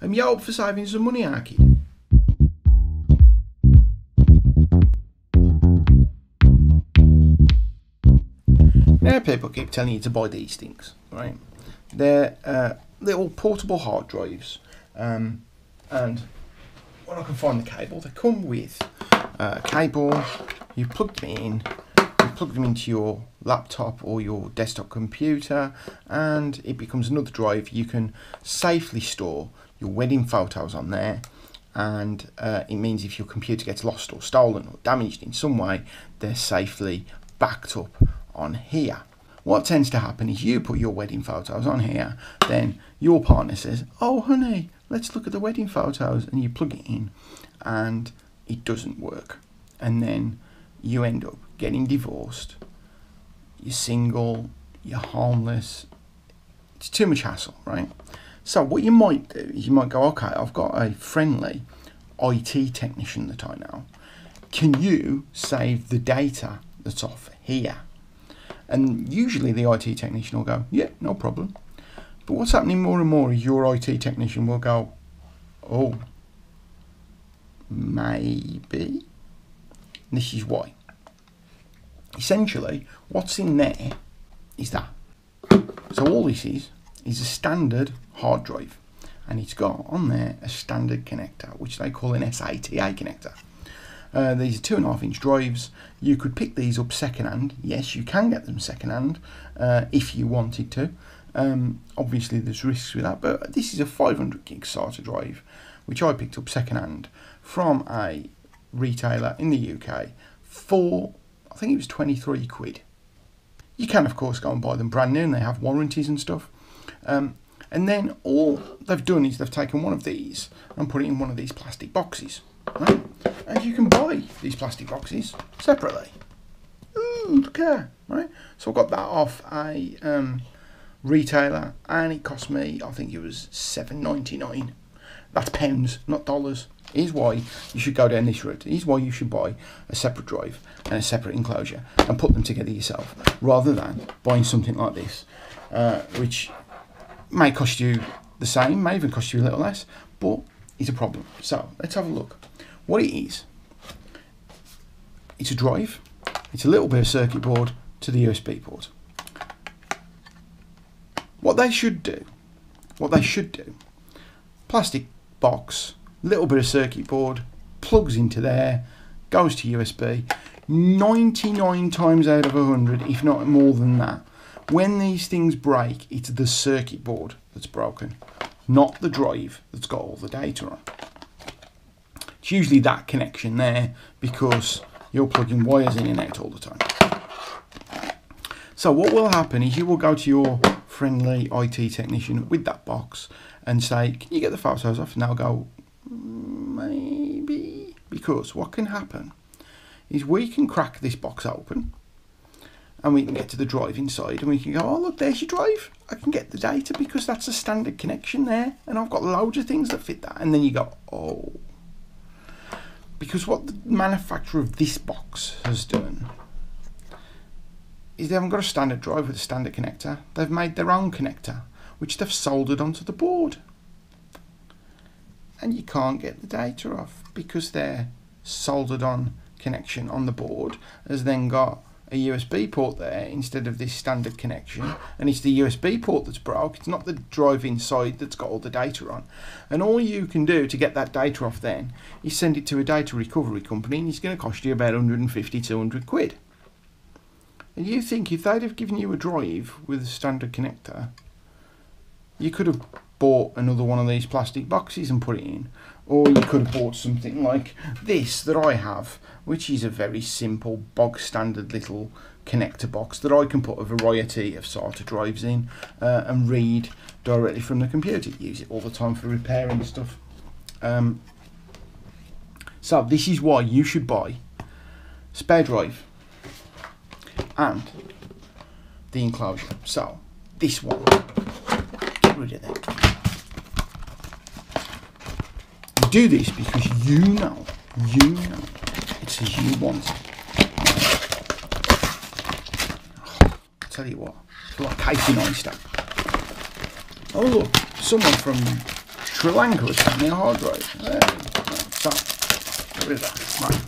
and you hope for saving some money, Arky. Now people keep telling you to buy these things, right? They're little portable hard drives, and when I can find the cable, they come with a cable. You plug them in, you plug them into your laptop or your desktop computer, and it becomes another drive. You can safely store your wedding photos on there, and it means if your computer gets lost or stolen or damaged in some way, they're safely backed up on here. What tends to happen is you put your wedding photos on here, then your partner says, "Oh honey, let's look at the wedding photos," and you plug it in and it doesn't work, and then you end up getting divorced. You're single, you're homeless, it's too much hassle, right? So what you might do is you might go, okay, I've got a friendly IT technician that I know. Can you save the data that's off here? And usually the IT technician will go, yeah, no problem. But what's happening more and more is your IT technician will go, oh, maybe. And this is why. Essentially, what's in there is that. So all this is a standard hard drive, and it's got on there a standard connector, which they call an SATA connector. These are 2.5-inch drives. You could pick these up second-hand. Yes, you can get them second-hand if you wanted to. Obviously, there's risks with that, but this is a 500 gig SATA drive, which I picked up second-hand from a retailer in the UK for, I think it was 23 quid. You can, of course, go and buy them brand new, and they have warranties and stuff. And then all they've done is they've taken one of these and put it in one of these plastic boxes. Right? And you can buy these plastic boxes separately. Ooh, look at that, right? So I got that off a retailer, and it cost me, I think it was £7.99. That's pounds, not dollars. Here's why you should go down this route. Here's why you should buy a separate drive and a separate enclosure and put them together yourself, rather than buying something like this, which may cost you the same, may even cost you a little less, but is a problem. So let's have a look. What it is, it's a drive, it's a little bit of circuit board to the USB port. What they should do, plastic box, little bit of circuit board, plugs into there, goes to USB. 99 times out of 100, if not more than that, when these things break, it's the circuit board that's broken, not the drive that's got all the data on. It's usually that connection there, because you're plugging wires in and out all the time. So what will happen is you will go to your friendly IT technician with that box and say, can you get the photos off? And they'll go, maybe. Because what can happen is we can crack this box open and we can get to the drive inside, and we can go, oh look, there's your drive. I can get the data because that's a standard connection there, and I've got loads of things that fit that. And then you go, oh. Because what the manufacturer of this box has done is they haven't got a standard drive with a standard connector. They've made their own connector, which they've soldered onto the board. And you can't get the data off because their soldered on connection on the board has then got a USB port there instead of this standard connection, and it's the USB port that's broke. It's not the drive inside that's got all the data on. And all you can do to get that data off then is send it to a data recovery company, and it's going to cost you about 150, 200 quid. And you think if they'd have given you a drive with a standard connector, you could have bought another one of these plastic boxes and put it in, or you could have bought something like this that I have, which is a very simple bog standard little connector box that I can put a variety of SATA drives in and read directly from the computer. Use it all the time for repairing stuff. So this is why you should buy spare drive and the enclosure. So this one, get rid of that. Do this because you know it's as you want it. I'll tell you what, it's like Casey Neistat. Oh look, someone from Sri Lanka has sent me a hard drive. There. So, there is that. Right.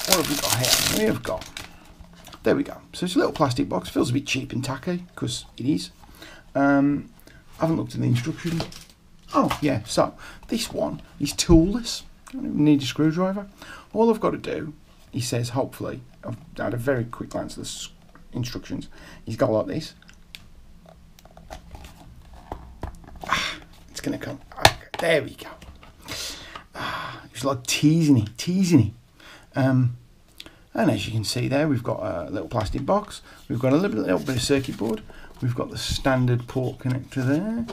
What have we got here? We have got, there we go. So it's a little plastic box. Feels a bit cheap and tacky, because it is. I haven't looked at the instructions. Oh, yeah, so this one is toolless. I don't even need a screwdriver. All I've got to do, he says, hopefully, I've had a very quick glance at the instructions. He's got like this. It's going to come. There we go. It's like teasing it. And as you can see there, we've got a little plastic box. We've got a little bit of circuit board. We've got the standard port connector there.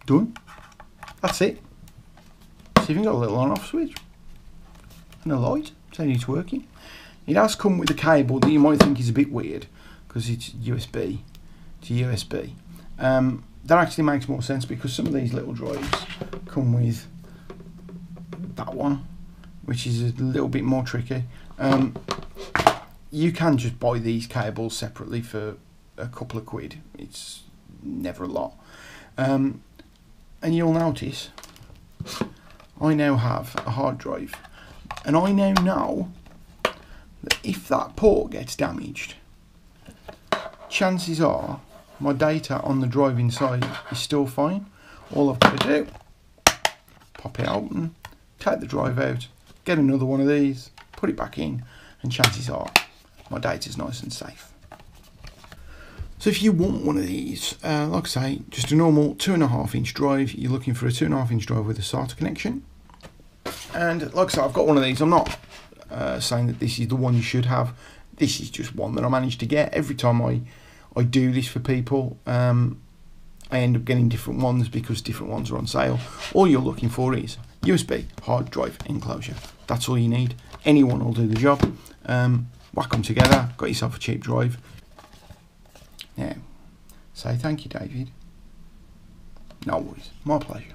Done. That's it. It's even got a little on-off switch and a light saying it's working. It has come with a cable that you might think is a bit weird because it's USB to USB. That actually makes more sense because some of these little drives come with that one, which is a little bit more tricky. You can just buy these cables separately for a couple of quid. It's never a lot. And you'll notice I now have a hard drive, and I now know that if that port gets damaged, chances are my data on the drive inside is still fine. All I've got to do, pop it open, take the drive out, get another one of these, put it back in, and chances are my data is nice and safe. So if you want one of these, like I say, just a normal 2.5-inch drive, you're looking for a 2.5-inch drive with a SATA connection. And like I say, I've got one of these. I'm not saying that this is the one you should have. This is just one that I managed to get. Every time I do this for people, I end up getting different ones because different ones are on sale. All you're looking for is USB Hard Drive Enclosure. That's all you need. Anyone will do the job. Whack them together, got yourself a cheap drive. Now, say thank you, David. No worries, my pleasure.